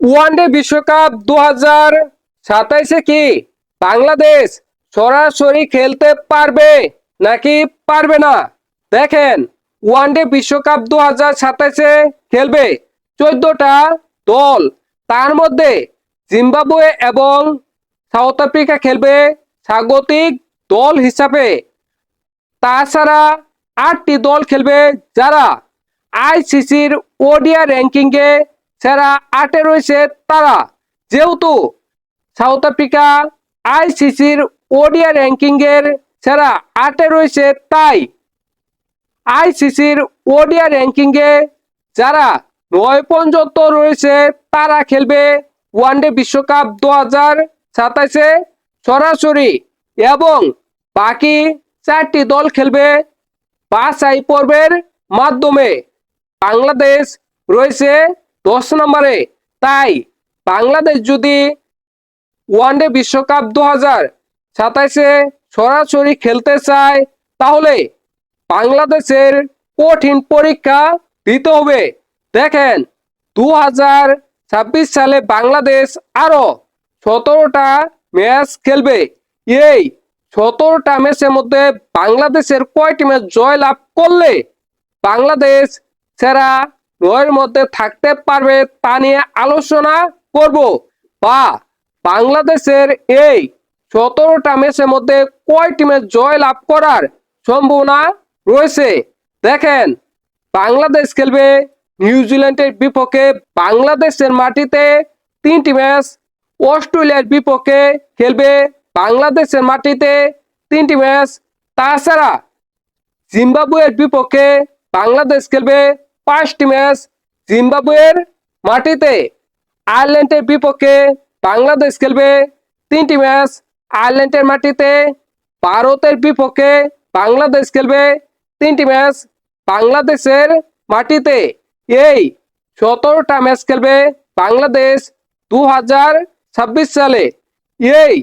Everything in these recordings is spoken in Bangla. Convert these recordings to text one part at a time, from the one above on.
ওয়ানডে বিশ্বকাপ 2027 কি বাংলাদেশ সরাসরি খেলতে পারবে নাকি পারবে না? দেখেন, ওয়ানডে বিশ্বকাপ 2027 খেলবে 14টা দল। তার মধ্যে জিম্বাবুয়ে এবং সাউথ আফ্রিকা খেলবে স্বাগতিক দল হিসাবে। তাছাড়া 8টি দল খেলবে যারা আইসিসির ওডিআই র্যাঙ্কিংয়ে সেরা 8-এ রয়েছে তারা। যেহেতু সাউথ আফ্রিকা আইসিসির ওডিআই র্যাঙ্কিংয়ের সেরা 8-এ রয়েছে, তাই আইসিসির ওডিআই র্যাঙ্কিংয়ে যারা 9 পর্যন্ত রয়েছে তারা খেলবে ওয়ানডে বিশ্বকাপ 2027 সরাসরি, এবং বাকি 4টি দল খেলবে বাছাই পর্বের মাধ্যমে। বাংলাদেশ রয়েছে 10 নম্বরে, তাই বাংলাদেশ যদি ওয়ানডে বিশ্বকাপ 2027 সরাসরি খেলতে চায় তাহলে বাংলাদেশের কঠিন পরীক্ষা দিতে হবে। দেখেন, 2026 সালে বাংলাদেশ আরো 17টা ম্যাচ খেলবে। এই 17টা ম্যাচের মধ্যে বাংলাদেশের কয়টি ম্যাচ জয় লাভ করলে বাংলাদেশ সেরা 9-এর মধ্যে থাকতে পারবে তা নিয়ে আলোচনা করব, বা বাংলাদেশের এই 17টা ম্যাচের মধ্যে কয়টি ম্যাচ জয় লাভ করার সম্ভাবনা রয়েছে। দেখেন, বাংলাদেশ খেলবে নিউজিল্যান্ডের বিপক্ষে বাংলাদেশের মাটিতে 3টি ম্যাচ, অস্ট্রেলিয়ার বিপক্ষে খেলবে বাংলাদেশের মাটিতে 3টি ম্যাচ, তাছাড়া জিম্বাবুয়ের বিপক্ষে বাংলাদেশ খেলবে 5টি ম্যাচ জিম্বাবুয়ের মাটিতে। আয়ারল্যান্ডের বিপক্ষে বাংলাদেশ খেলবে 3টি ম্যাচ আয়ারল্যান্ডের মাটিতে। ভারতের বিপক্ষে বাংলাদেশ খেলবে 3টি ম্যাচ বাংলাদেশের মাটিতে। এই 17টা ম্যাচ খেলবে বাংলাদেশ 2026 সালে। এই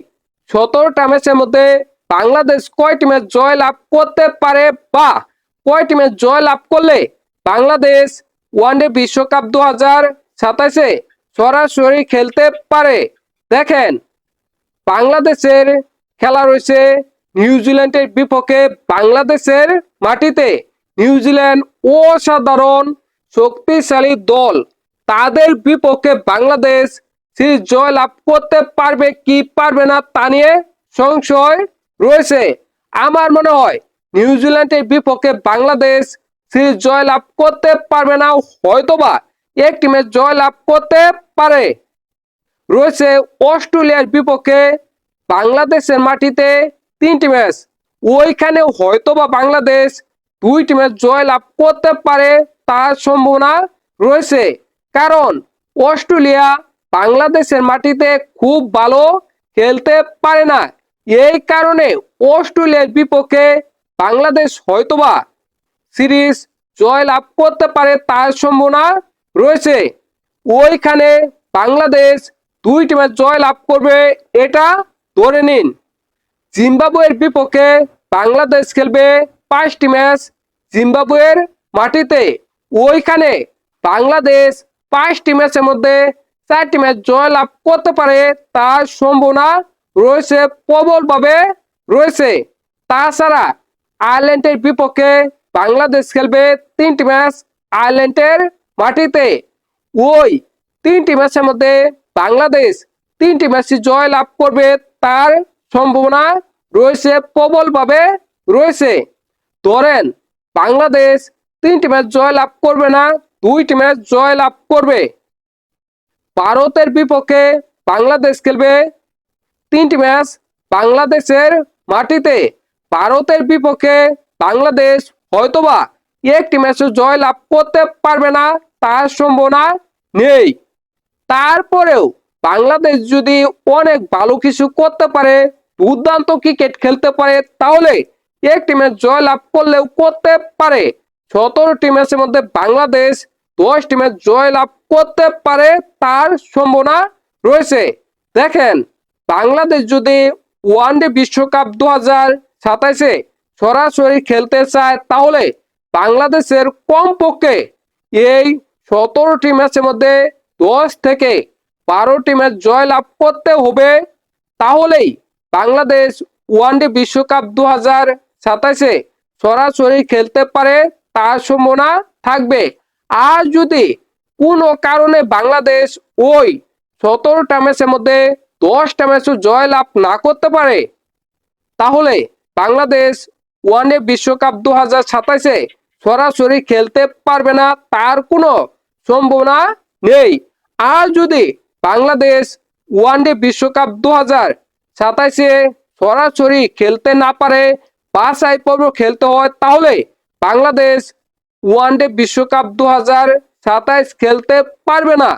17টা ম্যাচের মধ্যে বাংলাদেশ কয়টি ম্যাচ জয় লাভ করতে পারে, বা কয়টি ম্যাচ জয় লাভ করলে বাংলাদেশ ওয়ানডে বিশ্বকাপ 2027 সরাসরি খেলতে পারে? দেখেন, বাংলাদেশের খেলা রয়েছে নিউজিল্যান্ডের বিপক্ষে বাংলাদেশের মাটিতে। নিউজিল্যান্ড অসাধারণ শক্তিশালী দল, তাদের বিপক্ষে বাংলাদেশ সিরিজ জয় লাভ করতে পারবে কি পারবে না তা নিয়ে সংশয় রয়েছে। আমার মনে হয় নিউজিল্যান্ডের বিপক্ষে বাংলাদেশ সিরিজ জয় লাভ করতে পারবে না, হয়তোবা একটি ম্যাচ জয় লাভ করতে পারে। রয়েছে অস্ট্রেলিয়ার বিপক্ষে বাংলাদেশের মাটিতে 3টি ম্যাচ, ওইখানে হয়তোবা বাংলাদেশ 2টি ম্যাচ জয় লাভ করতে পারে তার সম্ভাবনা রয়েছে। কারণ অস্ট্রেলিয়া বাংলাদেশের মাটিতে খুব ভালো খেলতে পারে না, এই কারণে অস্ট্রেলিয়ার বিপক্ষে বাংলাদেশ হয়তোবা সিরিজ জয় লাভ করতে পারে তার সম্ভাবনা রয়েছে। ওইখানে বাংলাদেশ 2টি ম্যাচ জয় লাভ করবে এটা ধরে নিন। জিম্বাবুয়ের বিপক্ষে বাংলাদেশ খেলবে 5টি ম্যাচ জিম্বাবুয়ের মাটিতে, ওইখানে বাংলাদেশ 5টি ম্যাচের মধ্যে 4টি ম্যাচ জয় লাভ করতে পারে তার সম্ভাবনা রয়েছে, প্রবলভাবে রয়েছে। তাছাড়া আয়ারল্যান্ডের বিপক্ষে বাংলাদেশ খেলবে 3টি ম্যাচ আয়ারল্যান্ডের মাটিতে, ওই 3টি ম্যাচের মধ্যে বাংলাদেশ 3টি ম্যাচ জয় লাভ করবে তার সম্ভাবনা রয়েছে, প্রবলভাবে রয়েছে। ধরেন বাংলাদেশ 3টি ম্যাচ জয় লাভ করবে না, 2টি ম্যাচ জয় লাভ করবে। ভারতের বিপক্ষে বাংলাদেশ খেলবে 3টি ম্যাচ বাংলাদেশের মাটিতে, ভারতের বিপক্ষে বাংলাদেশ হয়তোবা একটি ম্যাচ জয় লাভ করতে পারবে না তার সম্ভাবনা নেই। তারপরেও বাংলাদেশ যদি অনেক ভালো কিছু করতে পারে, দুর্দান্ত ক্রিকেট খেলতে পারে, তাহলে একটি ম্যাচ জয় লাভ করলেও করতে পারে। 17টি ম্যাচের মধ্যে বাংলাদেশ 10টি ম্যাচ জয় লাভ করতে পারে তার সম্ভাবনা রয়েছে। দেখেন, বাংলাদেশ যদি ওয়ানডে বিশ্বকাপ 2027 সরাসরি খেলতে চায় তাহলে বাংলাদেশের কমপক্ষে এই 17টি ম্যাচের মধ্যে 10 থেকে 12টি ম্যাচ জয়লাভ করতে হবে, তাহলেই বাংলাদেশ ওয়ানডে বিশ্বকাপ 2027-এ সরাসরি খেলতে পারে, তার সম্ভাবনা থাকবে। আর যদি কোনো কারণে বাংলাদেশ ওই 17টা ম্যাচের মধ্যে 10টা ম্যাচও জয়লাভ না করতে পারে, তাহলে বাংলাদেশ ওয়ানডে বিশ্বকাপ 2027-এ সরাসরি খেলতে পারবে না, তার কোনো সম্ভাবনা নেই। আর যদি বাংলাদেশ ওয়ানডে বিশ্বকাপ 2027-এ সরাসরি খেলতে না পারে, বাছাই পর্ব খেলতে হয়, তাহলে বাংলাদেশ ওয়ানডে বিশ্বকাপ 2027 খেলতে পারবে না।